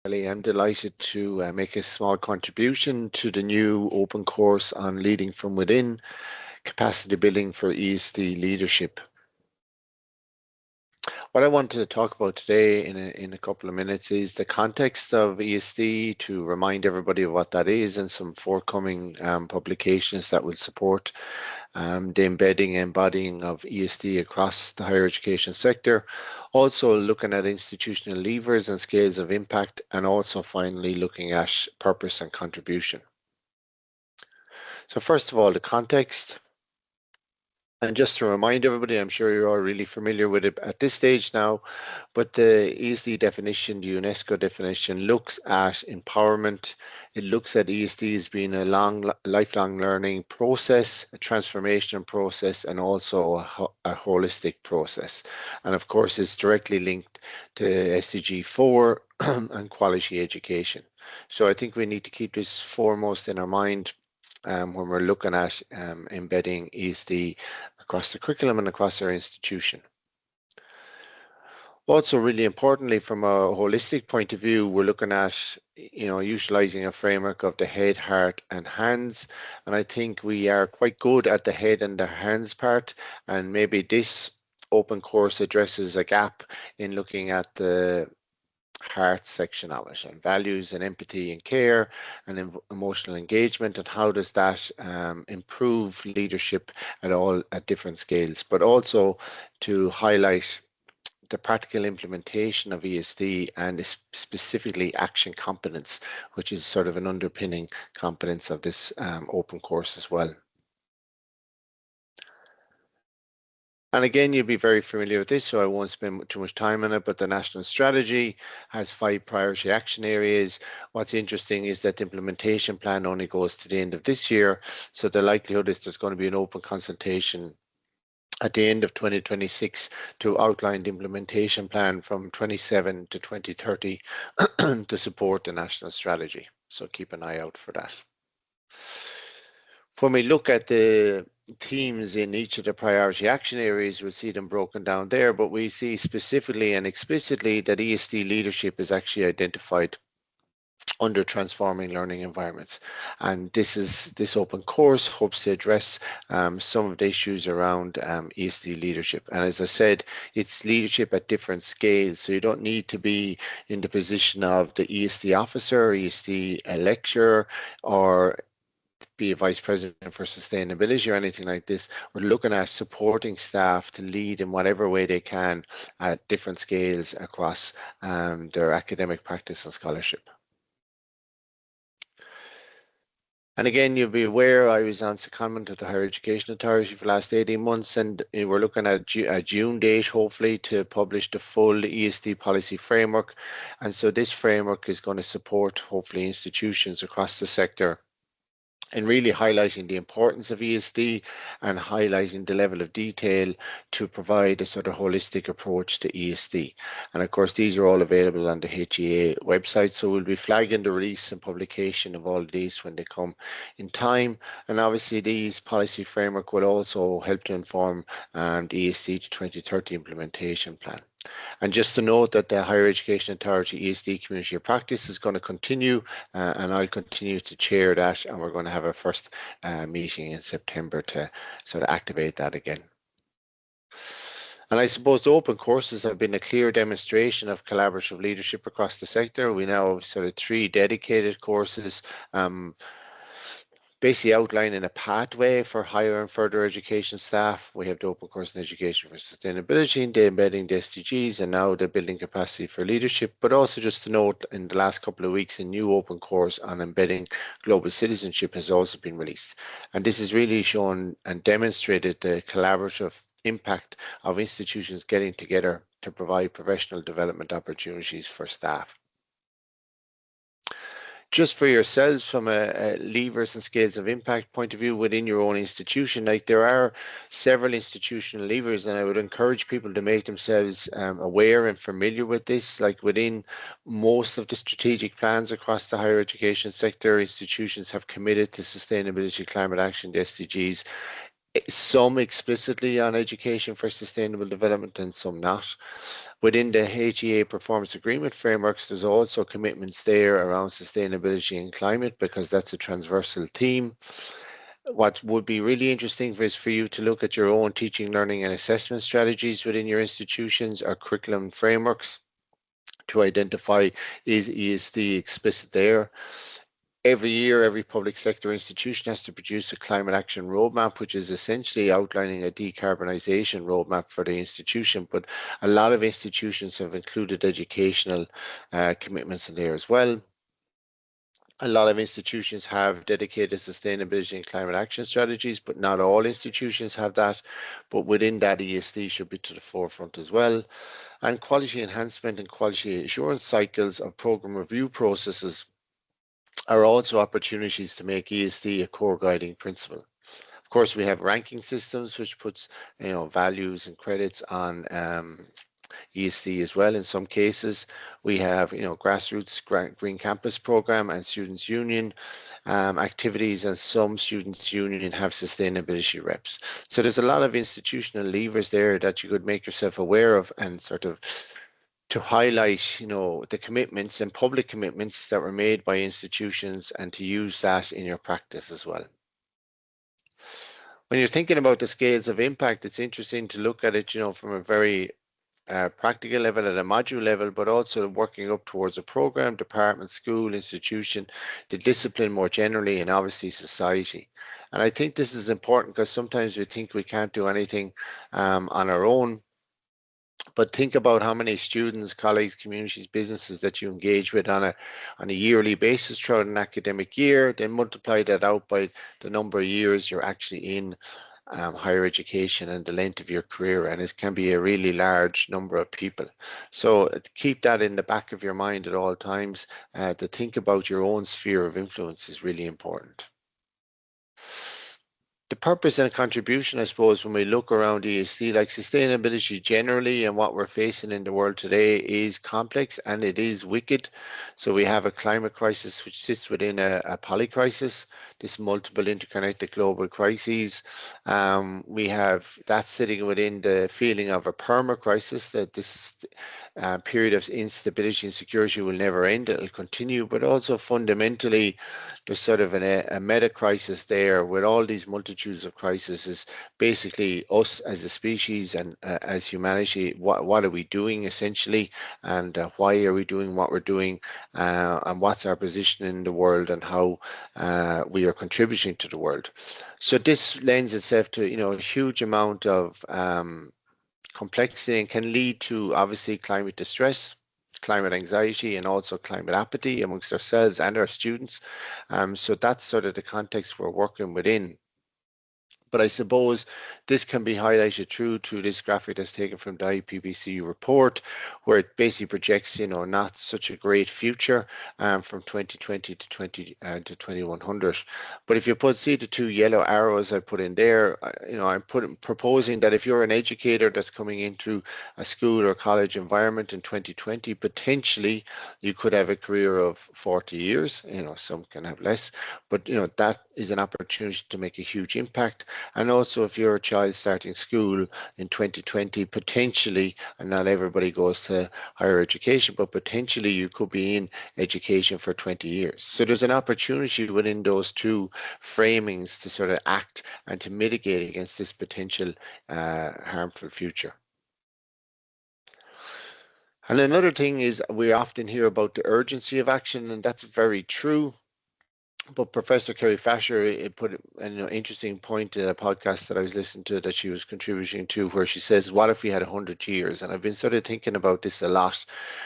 I'm delighted to make a small contribution to the new open course on leading from within, capacity building for ESD leadership. What I wanted to talk about today in a couple of minutes is the context of ESD to remind everybody of what that is and some forthcoming publications that will support the embedding and embodying of ESD across the higher education sector. Also looking at institutional levers and scales of impact, and also finally looking at purpose and contribution. So first of all, the context. And just to remind everybody, I'm sure you're all really familiar with it at this stage now, but the ESD definition, the UNESCO definition, looks at empowerment. It looks at ESD as being a lifelong learning process, a transformation process, and also a holistic process. And of course, it's directly linked to SDG 4 and quality education. So I think we need to keep this foremost in our mind when we're looking at embedding ESD across the curriculum and across our institution. Also, really importantly, from a holistic point of view, we're looking at, utilizing a framework of the head, heart, and hands. And I think we are quite good at the head and the hands part. And maybe this open course addresses a gap in looking at the heart section of it, and values and empathy and care and emotional engagement, and how does that improve leadership at different scales, but also to highlight the practical implementation of ESD and specifically action competence, which is sort of an underpinning competence of this open course as well. And again, you'll be very familiar with this, so I won't spend too much time on it, but the national strategy has 5 priority action areas. What's interesting is that the implementation plan only goes to the end of this year, so the likelihood is there's going to be an open consultation at the end of 2026 to outline the implementation plan from 27 to 2030 to support the national strategy. So keep an eye out for that. When we look at the themes in each of the priority action areas, we'll see them broken down there, but we see specifically and explicitly that ESD leadership is actually identified under transforming learning environments. And this open course hopes to address some of the issues around ESD leadership. And as I said, it's leadership at different scales. So you don't need to be in the position of the ESD officer, ESD lecturer, or be a vice president for sustainability or anything like this. We're looking at supporting staff to lead in whatever way they can at different scales across their academic practice and scholarship. And again, you'll be aware I was on secondment of the Higher Education Authority for the last 18 months, and we're looking at a June date, hopefully, to publish the full ESD policy framework. And so this framework is going to support, hopefully, institutions across the sector and really highlighting the importance of ESD and highlighting the level of detail to provide a sort of holistic approach to ESD. And of course, these are all available on the HEA website, so we'll be flagging the release and publication of all of these when they come in time. And obviously, these policy framework will also help to inform the ESD to 2030 implementation plan. And just to note that the Higher Education Authority ESD Community of Practice is going to continue, and I'll continue to chair that, and we're going to have our first meeting in September to sort of activate that again. And I suppose the open courses have been a clear demonstration of collaborative leadership across the sector. We now have sort of 3 dedicated courses, basically outlining a pathway for higher and further education staff. We have the open course in education for sustainability, and the embedding the SDGs, and now the building capacity for leadership. But also just to note, in the last couple of weeks, a new open course on embedding global citizenship has also been released. And this has really shown and demonstrated the collaborative impact of institutions getting together to provide professional development opportunities for staff. Just for yourselves, from a levers and scales of impact point of view within your own institution, like there are several institutional levers, and I would encourage people to make themselves aware and familiar with this. Like within most of the strategic plans across the higher education sector, institutions have committed to sustainability, climate action, the SDGs Some explicitly on education for sustainable development and some not. Within the HEA performance agreement frameworks, there's also commitments there around sustainability and climate because that's a transversal theme. What would be really interesting is for you to look at your own teaching, learning, and assessment strategies within your institutions or curriculum frameworks to identify is ESD explicit there. Every year, every public sector institution has to produce a climate action roadmap, which is essentially outlining a decarbonisation roadmap for the institution. But a lot of institutions have included educational commitments in there as well. A lot of institutions have dedicated sustainability and climate action strategies, but not all institutions have that. But within that, ESD should be to the forefront as well. And quality enhancement and quality assurance cycles of program review processes are also opportunities to make ESD a core guiding principle. Of course, we have ranking systems, which puts values and credits on ESD as well. In some cases, we have grassroots green campus program and students union activities, and some students union have sustainability reps. So there's a lot of institutional levers there that you could make yourself aware of and sort of to highlight, the commitments and public commitments that were made by institutions and to use that in your practice as well. When you're thinking about the scales of impact, it's interesting to look at it, from a very practical level at a module level, but also working up towards a program, department, school, institution, the discipline more generally, and obviously society. And I think this is important because sometimes we think we can't do anything on our own. But think about how many students, colleagues, communities, businesses that you engage with on a yearly basis throughout an academic year, then multiply that out by the number of years you're actually in higher education and the length of your career, and it can be a really large number of people. So keep that in the back of your mind at all times. To think about your own sphere of influence is really important. The purpose and contribution, I suppose, when we look around ESD, like sustainability generally and what we're facing in the world today is complex and it is wicked. So we have a climate crisis which sits within a polycrisis, this multiple interconnected global crises. We have that sitting within the feeling of a perma crisis, that this period of instability and security will never end, it'll continue, but also fundamentally there's sort of a meta crisis there with all these multitudes of crises. Basically us as a species and as humanity, what are we doing essentially, and why are we doing what we're doing, and what's our position in the world and how we are contributing to the world. So this lends itself to a huge amount of complexity and can lead to obviously climate distress, climate anxiety, and also climate apathy amongst ourselves and our students. So that's sort of the context we're working within. But I suppose this can be highlighted through this graphic that's taken from the IPCC report, where it basically projects, not such a great future from 2020 to 2100. But if you see the two yellow arrows I put in there, I'm proposing that if you're an educator that's coming into a school or college environment in 2020, potentially you could have a career of 40 years. Some can have less, but that is an opportunity to make a huge impact. And also, if you're a child starting school in 2020, potentially, and not everybody goes to higher education, but potentially you could be in education for 20 years. So there's an opportunity within those two framings to sort of act and to mitigate against this potential harmful future. And another thing is we often hear about the urgency of action, and that's very true. But Professor Kerry Fasher put an interesting point in a podcast that I was listening to that she was contributing to, where she says, what if we had 100 years? And I've been sort of thinking about this a lot.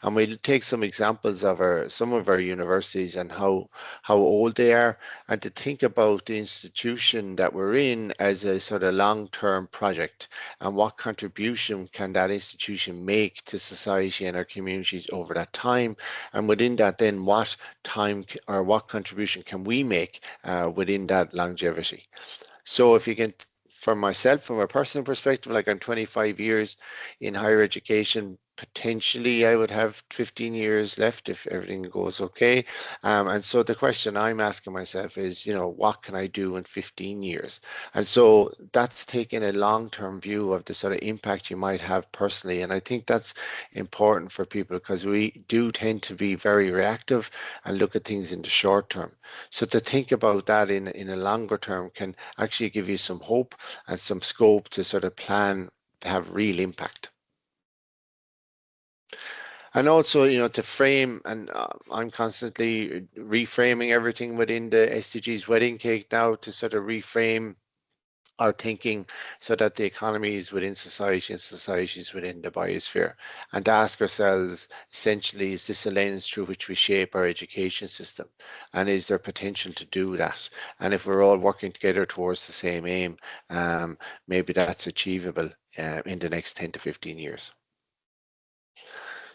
And we'll take some examples of some of our universities and how old they are, and to think about the institution that we're in as a sort of long-term project, and what contribution can that institution make to society and our communities over that time. And within that, then what time or what contribution can we make within that longevity? So if you can, for myself, from a personal perspective, like I'm 25 years in higher education, potentially I would have 15 years left if everything goes okay. And so the question I'm asking myself is, what can I do in 15 years? And so that's taking a long-term view of the sort of impact you might have personally. And I think that's important for people because we do tend to be very reactive and look at things in the short term. So to think about that in a longer term can actually give you some hope and some scope to sort of plan to have real impact. And also, to frame, and I'm constantly reframing everything within the SDGs wedding cake now to sort of reframe our thinking so that the economy is within society and society is within the biosphere. And to ask ourselves, essentially, is this a lens through which we shape our education system? And is there potential to do that? And if we're all working together towards the same aim, maybe that's achievable in the next 10 to 15 years.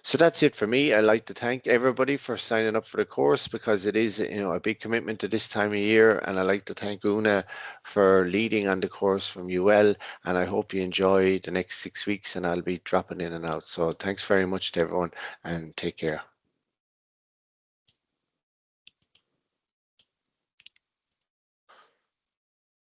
So that's it for me. I'd like to thank everybody for signing up for the course because it is, a big commitment at this time of year. And I'd like to thank Una for leading on the course from UL. And I hope you enjoy the next 6 weeks and I'll be dropping in and out. So thanks very much to everyone and take care.